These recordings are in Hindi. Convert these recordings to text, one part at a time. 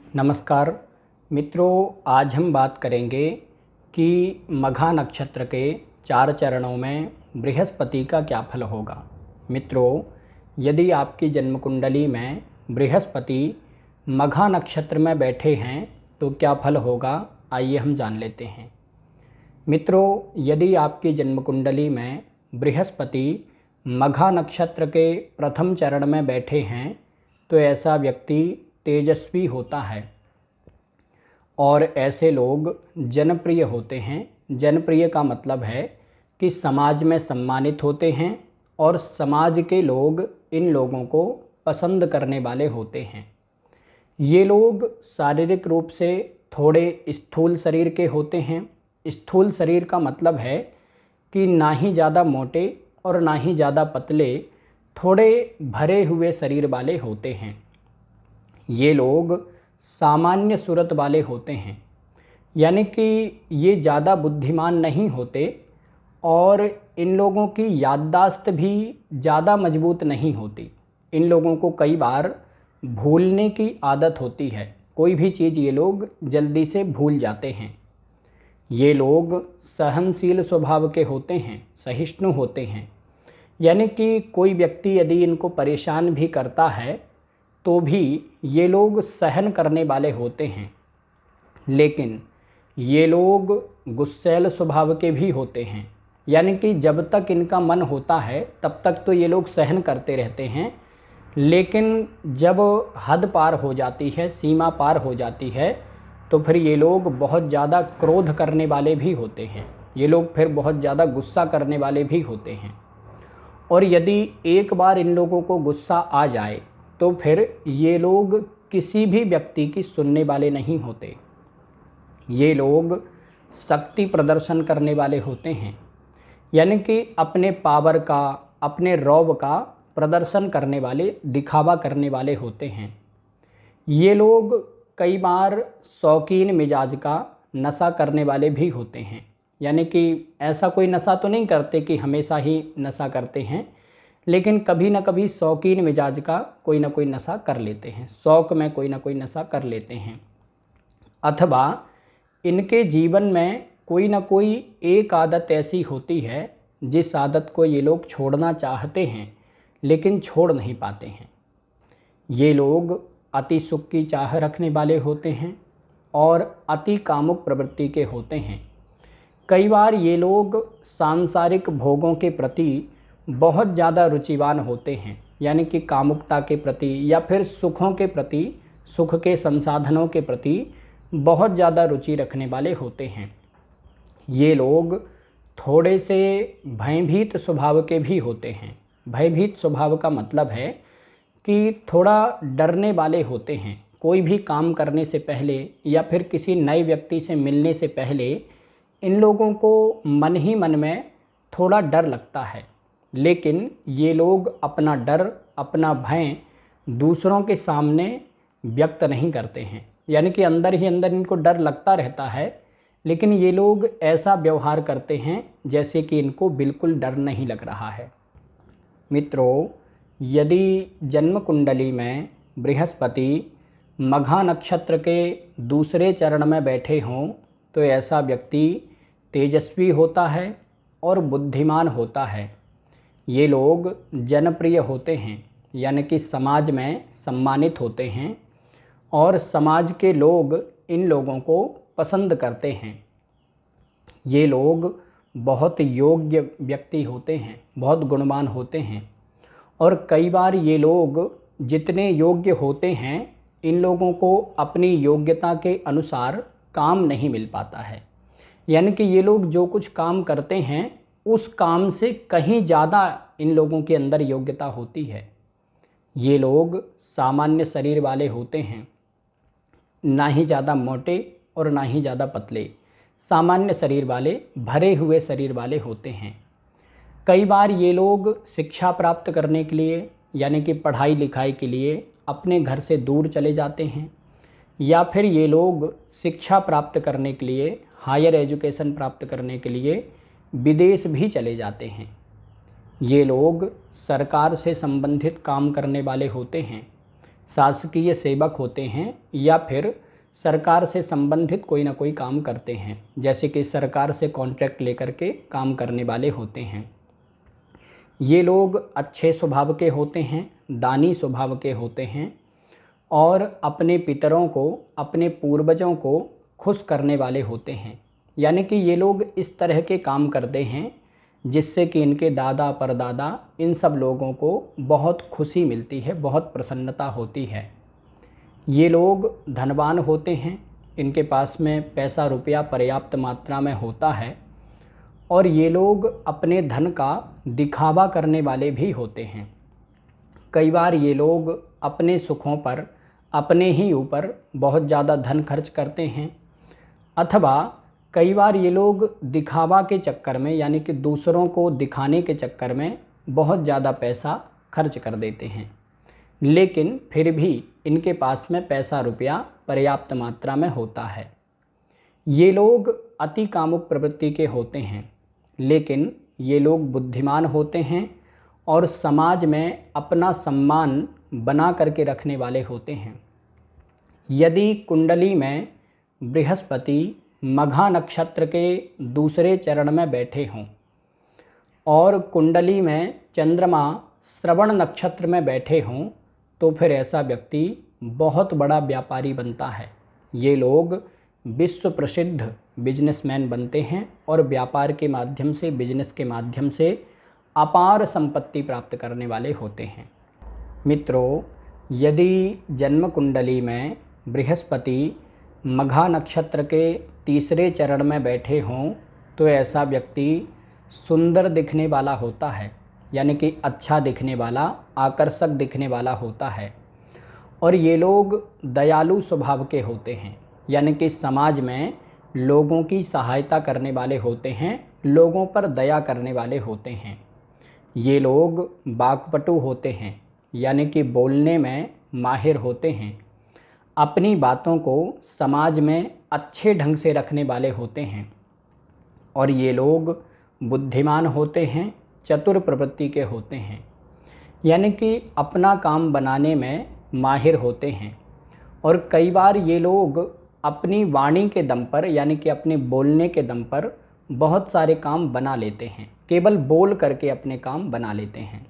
नमस्कार मित्रों, आज हम बात करेंगे कि मघा नक्षत्र के 4 चरणों में बृहस्पति का क्या फल होगा। मित्रों, यदि आपकी जन्म कुंडली में बृहस्पति मघा नक्षत्र में बैठे हैं तो क्या फल होगा, आइए हम जान लेते हैं। मित्रों, यदि आपकी जन्म कुंडली में बृहस्पति मघा नक्षत्र के प्रथम चरण में बैठे हैं तो ऐसा व्यक्ति तेजस्वी होता है और ऐसे लोग जनप्रिय होते हैं। जनप्रिय का मतलब है कि समाज में सम्मानित होते हैं और समाज के लोग इन लोगों को पसंद करने वाले होते हैं। ये लोग शारीरिक रूप से थोड़े स्थूल शरीर के होते हैं। स्थूल शरीर का मतलब है कि ना ही ज़्यादा मोटे और ना ही ज़्यादा पतले, थोड़े भरे हुए शरीर वाले होते हैं। ये लोग सामान्य सूरत वाले होते हैं, यानी कि ये ज़्यादा बुद्धिमान नहीं होते और इन लोगों की याददाश्त भी ज़्यादा मजबूत नहीं होती। इन लोगों को कई बार भूलने की आदत होती है। कोई भी चीज़ ये लोग जल्दी से भूल जाते हैं। ये लोग सहनशील स्वभाव के होते हैं, सहिष्णु होते हैं, यानी कि कोई व्यक्ति यदि इनको परेशान भी करता है तो भी ये लोग सहन करने वाले होते हैं। लेकिन ये लोग गुस्सैल स्वभाव के भी होते हैं, यानी कि जब तक इनका मन होता है तब तक तो ये लोग सहन करते रहते हैं, लेकिन जब हद पार हो जाती है, सीमा पार हो जाती है, तो फिर ये लोग बहुत ज़्यादा क्रोध करने वाले भी होते हैं। ये लोग फिर बहुत ज़्यादा गुस्सा करने वाले भी होते हैं। और यदि एक बार इन लोगों को गुस्सा आ जाए तो फिर ये लोग किसी भी व्यक्ति की सुनने वाले नहीं होते। ये लोग शक्ति प्रदर्शन करने वाले होते हैं, यानी कि अपने पावर का, अपने रौब का प्रदर्शन करने वाले, दिखावा करने वाले होते हैं। ये लोग कई बार शौकीन मिजाज का नशा करने वाले भी होते हैं, यानी कि ऐसा कोई नशा तो नहीं करते कि हमेशा ही नशा करते हैं, लेकिन कभी ना कभी शौकीन मिजाज का कोई ना कोई नशा कर लेते हैं, शौक़ में कोई ना कोई नशा कर लेते हैं। अथवा इनके जीवन में कोई ना कोई एक आदत ऐसी होती है जिस आदत को ये लोग छोड़ना चाहते हैं लेकिन छोड़ नहीं पाते हैं। ये लोग अति सुख की चाह रखने वाले होते हैं और अति कामुक प्रवृत्ति के होते हैं। कई बार ये लोग सांसारिक भोगों के प्रति बहुत ज़्यादा रुचिवान होते हैं, यानी कि कामुकता के प्रति या फिर सुखों के प्रति, सुख के संसाधनों के प्रति बहुत ज़्यादा रुचि रखने वाले होते हैं। ये लोग थोड़े से भयभीत स्वभाव के भी होते हैं। भयभीत स्वभाव का मतलब है कि थोड़ा डरने वाले होते हैं। कोई भी काम करने से पहले या फिर किसी नए व्यक्ति से मिलने से पहले इन लोगों को मन ही मन में थोड़ा डर लगता है, लेकिन ये लोग अपना डर, अपना भय दूसरों के सामने व्यक्त नहीं करते हैं, यानी कि अंदर ही अंदर इनको डर लगता रहता है, लेकिन ये लोग ऐसा व्यवहार करते हैं जैसे कि इनको बिल्कुल डर नहीं लग रहा है। मित्रों, यदि जन्म कुंडली में बृहस्पति मघा नक्षत्र के दूसरे चरण में बैठे हों तो ऐसा व्यक्ति तेजस्वी होता है और बुद्धिमान होता है। ये लोग जनप्रिय होते हैं, यानी कि समाज में सम्मानित होते हैं और समाज के लोग इन लोगों को पसंद करते हैं। ये लोग बहुत योग्य व्यक्ति होते हैं, बहुत गुणवान होते हैं और कई बार ये लोग जितने योग्य होते हैं, इन लोगों को अपनी योग्यता के अनुसार काम नहीं मिल पाता है, यानी कि ये लोग जो कुछ काम करते हैं उस काम से कहीं ज़्यादा इन लोगों के अंदर योग्यता होती है। ये लोग सामान्य शरीर वाले होते हैं, ना ही ज़्यादा मोटे और ना ही ज़्यादा पतले, सामान्य शरीर वाले, भरे हुए शरीर वाले होते हैं। कई बार ये लोग शिक्षा प्राप्त करने के लिए, यानी कि पढ़ाई लिखाई के लिए अपने घर से दूर चले जाते हैं, या फिर ये लोग शिक्षा प्राप्त करने के लिए, हायर एजुकेशन प्राप्त करने के लिए विदेश भी चले जाते हैं। ये लोग सरकार से संबंधित काम करने वाले होते हैं, शासकीय सेवक होते हैं या फिर सरकार से संबंधित कोई ना कोई काम करते हैं, जैसे कि सरकार से कॉन्ट्रैक्ट लेकर के काम करने वाले होते हैं। ये लोग अच्छे स्वभाव के होते हैं, दानी स्वभाव के होते हैं और अपने पितरों को, अपने पूर्वजों को खुश करने वाले होते हैं। यानी कि ये लोग इस तरह के काम करते हैं जिससे कि इनके दादा परदादा इन सब लोगों को बहुत खुशी मिलती है, बहुत प्रसन्नता होती है। ये लोग धनवान होते हैं, इनके पास में पैसा रुपया पर्याप्त मात्रा में होता है और ये लोग अपने धन का दिखावा करने वाले भी होते हैं। कई बार ये लोग अपने सुखों पर अपने ही ऊपर बहुत ज़्यादा धन खर्च करते हैं, अथवा कई बार ये लोग दिखावा के चक्कर में, यानी कि दूसरों को दिखाने के चक्कर में बहुत ज़्यादा पैसा खर्च कर देते हैं, लेकिन फिर भी इनके पास में पैसा रुपया पर्याप्त मात्रा में होता है। ये लोग अति कामुक प्रवृत्ति के होते हैं, लेकिन ये लोग बुद्धिमान होते हैं और समाज में अपना सम्मान बना करके रखने वाले होते हैं। यदि कुंडली में बृहस्पति मघा नक्षत्र के दूसरे चरण में बैठे हों और कुंडली में चंद्रमा श्रवण नक्षत्र में बैठे हों, तो फिर ऐसा व्यक्ति बहुत बड़ा व्यापारी बनता है। ये लोग विश्व प्रसिद्ध बिजनेसमैन बनते हैं और व्यापार के माध्यम से, बिजनेस के माध्यम से अपार संपत्ति प्राप्त करने वाले होते हैं। मित्रों, यदि जन्म कुंडली में बृहस्पति मघा नक्षत्र के तीसरे चरण में बैठे हों, तो ऐसा व्यक्ति सुंदर दिखने वाला होता है, यानी कि अच्छा दिखने वाला, आकर्षक दिखने वाला होता है। और ये लोग दयालु स्वभाव के होते हैं, यानी कि समाज में लोगों की सहायता करने वाले होते हैं, लोगों पर दया करने वाले होते हैं। ये लोग वाक्पटु होते हैं, यानी कि बोलने में माहिर होते हैं। अपनी बातों को समाज में अच्छे ढंग से रखने वाले होते हैं और ये लोग बुद्धिमान होते हैं, चतुर प्रवृत्ति के होते हैं, यानी कि अपना काम बनाने में माहिर होते हैं। और कई बार ये लोग अपनी वाणी के दम पर, यानी कि अपने बोलने के दम पर बहुत सारे काम बना लेते हैं, केवल बोल करके अपने काम बना लेते हैं।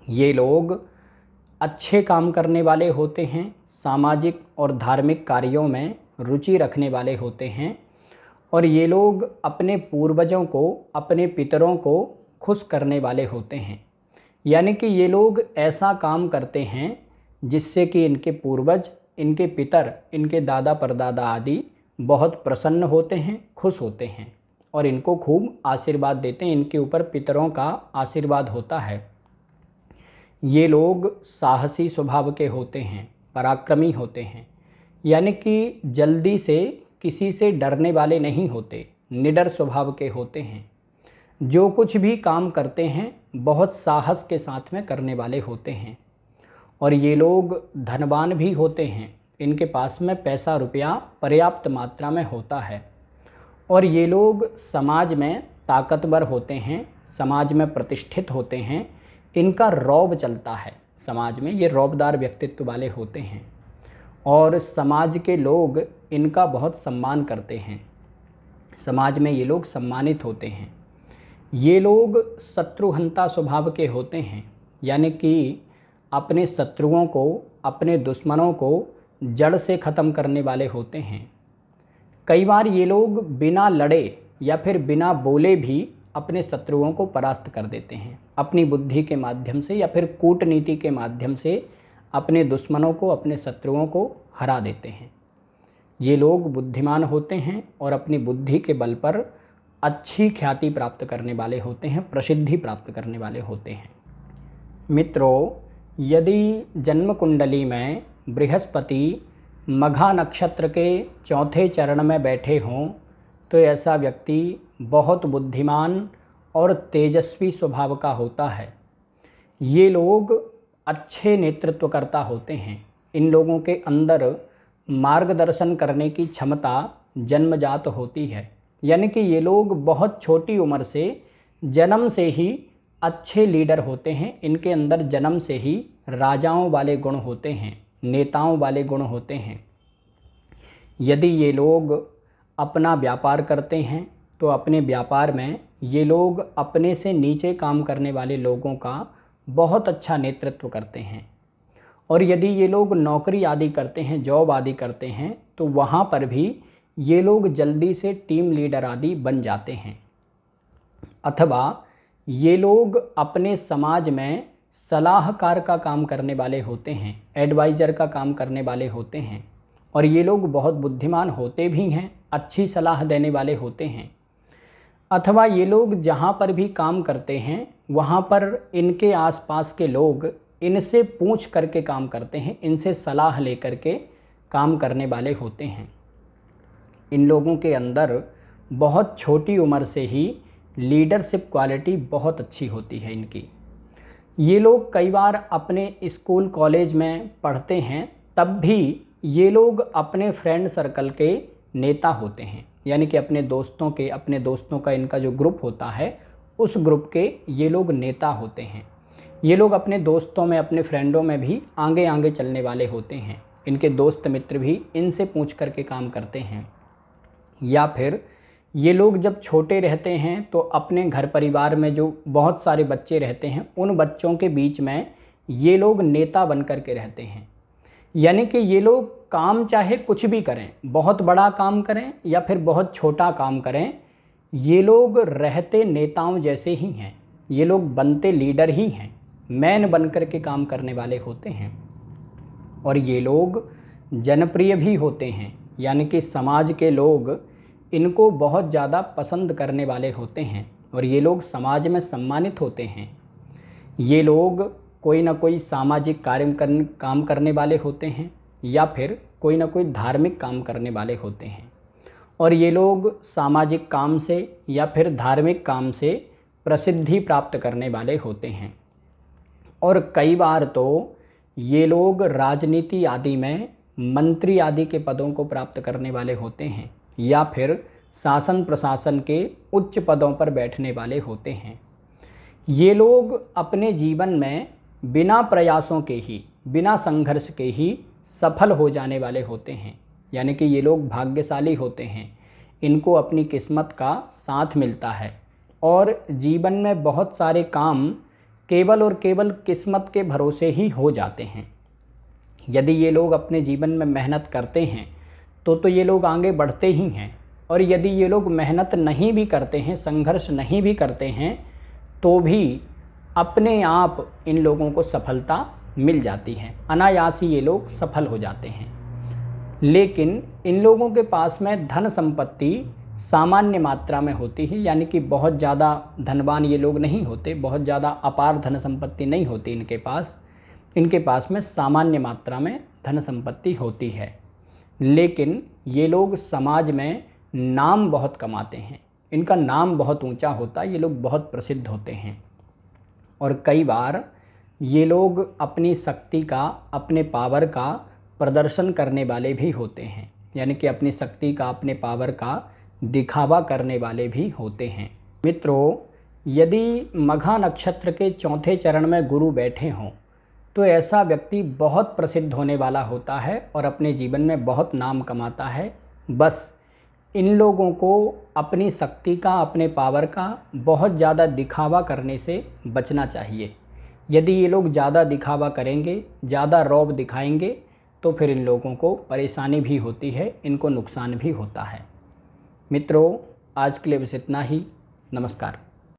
ये लोग अच्छे काम करने वाले होते हैं, सामाजिक और धार्मिक कार्यों में रुचि रखने वाले होते हैं और ये लोग अपने पूर्वजों को, अपने पितरों को खुश करने वाले होते हैं। यानी कि ये लोग ऐसा काम करते हैं जिससे कि इनके पूर्वज, इनके पितर, इनके दादा परदादा आदि बहुत प्रसन्न होते हैं, खुश होते हैं और इनको खूब आशीर्वाद देते हैं। इनके ऊपर पितरों का आशीर्वाद होता है। ये लोग साहसी स्वभाव के होते हैं, पराक्रमी होते हैं, यानी कि जल्दी से किसी से डरने वाले नहीं होते, निडर स्वभाव के होते हैं। जो कुछ भी काम करते हैं बहुत साहस के साथ में करने वाले होते हैं और ये लोग धनवान भी होते हैं। इनके पास में पैसा रुपया पर्याप्त मात्रा में होता है और ये लोग समाज में ताकतवर होते हैं, समाज में प्रतिष्ठित होते हैं। इनका रौब चलता है समाज में, ये रौबदार व्यक्तित्व वाले होते हैं और समाज के लोग इनका बहुत सम्मान करते हैं। समाज में ये लोग सम्मानित होते हैं। ये लोग शत्रुहंता स्वभाव के होते हैं, यानी कि अपने शत्रुओं को, अपने दुश्मनों को जड़ से ख़त्म करने वाले होते हैं। कई बार ये लोग बिना लड़े या फिर बिना बोले भी अपने शत्रुओं को परास्त कर देते हैं, अपनी बुद्धि के माध्यम से या फिर कूटनीति के माध्यम से अपने दुश्मनों को, अपने शत्रुओं को हरा देते हैं। ये लोग बुद्धिमान होते हैं और अपनी बुद्धि के बल पर अच्छी ख्याति प्राप्त करने वाले होते हैं, प्रसिद्धि प्राप्त करने वाले होते हैं। मित्रों, यदि जन्म कुंडली में बृहस्पति मघा नक्षत्र के चौथे चरण में बैठे हों, तो ऐसा व्यक्ति बहुत बुद्धिमान और तेजस्वी स्वभाव का होता है। ये लोग अच्छे नेतृत्वकर्ता होते हैं। इन लोगों के अंदर मार्गदर्शन करने की क्षमता जन्मजात होती है, यानी कि ये लोग बहुत छोटी उम्र से, जन्म से ही अच्छे लीडर होते हैं। इनके अंदर जन्म से ही राजाओं वाले गुण होते हैं, नेताओं वाले गुण होते हैं। यदि ये लोग अपना व्यापार करते हैं तो अपने व्यापार में ये लोग अपने से नीचे काम करने वाले लोगों का बहुत अच्छा नेतृत्व करते हैं। और यदि ये लोग नौकरी आदि करते हैं, जॉब आदि करते हैं, तो वहाँ पर भी ये लोग जल्दी से टीम लीडर आदि बन जाते हैं। अथवा ये लोग अपने समाज में सलाहकार का काम करने वाले होते हैं, एडवाइज़र का काम करने वाले होते हैं। और ये लोग बहुत बुद्धिमान होते भी हैं, अच्छी सलाह देने वाले होते हैं। अथवा ये लोग जहाँ पर भी काम करते हैं वहाँ पर इनके आसपास के लोग इनसे पूछ करके काम करते हैं, इनसे सलाह लेकर के काम करने वाले होते हैं। इन लोगों के अंदर बहुत छोटी उम्र से ही लीडरशिप क्वालिटी बहुत अच्छी होती है इनकी। ये लोग कई बार अपने स्कूल कॉलेज में पढ़ते हैं, तब भी ये लोग अपने फ्रेंड सर्कल के नेता होते हैं, यानी कि अपने दोस्तों का इनका जो ग्रुप होता है उस ग्रुप के ये लोग नेता होते हैं। ये लोग अपने दोस्तों में, अपने फ्रेंडों में भी आगे आगे चलने वाले होते हैं। इनके दोस्त मित्र भी इनसे पूछ करके काम करते हैं। या फिर ये लोग जब छोटे रहते हैं तो अपने घर परिवार में जो बहुत सारे बच्चे रहते हैं उन बच्चों के बीच में ये लोग नेता बन कर के रहते हैं। यानी कि ये लोग काम चाहे कुछ भी करें, बहुत बड़ा काम करें या फिर बहुत छोटा काम करें, ये लोग रहते नेताओं जैसे ही हैं। ये लोग बनते लीडर ही हैं, मैन बन कर के काम करने वाले होते हैं। और ये लोग जनप्रिय भी होते हैं, यानी कि समाज के लोग इनको बहुत ज़्यादा पसंद करने वाले होते हैं और ये लोग समाज में सम्मानित होते हैं। ये लोग कोई ना कोई सामाजिक काम करने वाले होते हैं या फिर कोई ना कोई धार्मिक काम करने वाले होते हैं। और ये लोग सामाजिक काम से या फिर धार्मिक काम से प्रसिद्धि प्राप्त करने वाले होते हैं। और कई बार तो ये लोग राजनीति आदि में मंत्री आदि के पदों को प्राप्त करने वाले होते हैं या फिर शासन प्रशासन के उच्च पदों पर बैठने वाले होते हैं। ये लोग अपने जीवन में बिना प्रयासों के ही, बिना संघर्ष के ही सफल हो जाने वाले होते हैं। यानी कि ये लोग भाग्यशाली होते हैं, इनको अपनी किस्मत का साथ मिलता है और जीवन में बहुत सारे काम केवल और केवल किस्मत के भरोसे ही हो जाते हैं। यदि ये लोग अपने जीवन में मेहनत करते हैं तो ये लोग आगे बढ़ते ही हैं। और यदि ये लोग मेहनत नहीं भी करते हैं, संघर्ष नहीं भी करते हैं, तो भी अपने आप इन लोगों को सफलता मिल जाती है, अनायास ही ये लोग सफल हो जाते हैं। लेकिन इन लोगों के पास में धन संपत्ति सामान्य मात्रा में होती है, यानी कि बहुत ज़्यादा धनवान ये लोग नहीं होते, बहुत ज़्यादा अपार धन संपत्ति नहीं होती इनके पास में सामान्य मात्रा में धन संपत्ति होती है। लेकिन ये लोग समाज में नाम बहुत कमाते हैं, इनका नाम बहुत ऊंचा होता है, ये लोग बहुत प्रसिद्ध होते हैं। और कई बार ये लोग अपनी शक्ति का, अपने पावर का प्रदर्शन करने वाले भी होते हैं, यानी कि अपनी शक्ति का, अपने पावर का दिखावा करने वाले भी होते हैं। मित्रों, यदि मघा नक्षत्र के चौथे चरण में गुरु बैठे हों तो ऐसा व्यक्ति बहुत प्रसिद्ध होने वाला होता है और अपने जीवन में बहुत नाम कमाता है। बस इन लोगों को अपनी शक्ति का, अपने पावर का बहुत ज़्यादा दिखावा करने से बचना चाहिए। यदि ये लोग ज़्यादा दिखावा करेंगे, ज़्यादा रौब दिखाएंगे, तो फिर इन लोगों को परेशानी भी होती है, इनको नुकसान भी होता है। मित्रों, आज के लिए बस इतना ही। नमस्कार।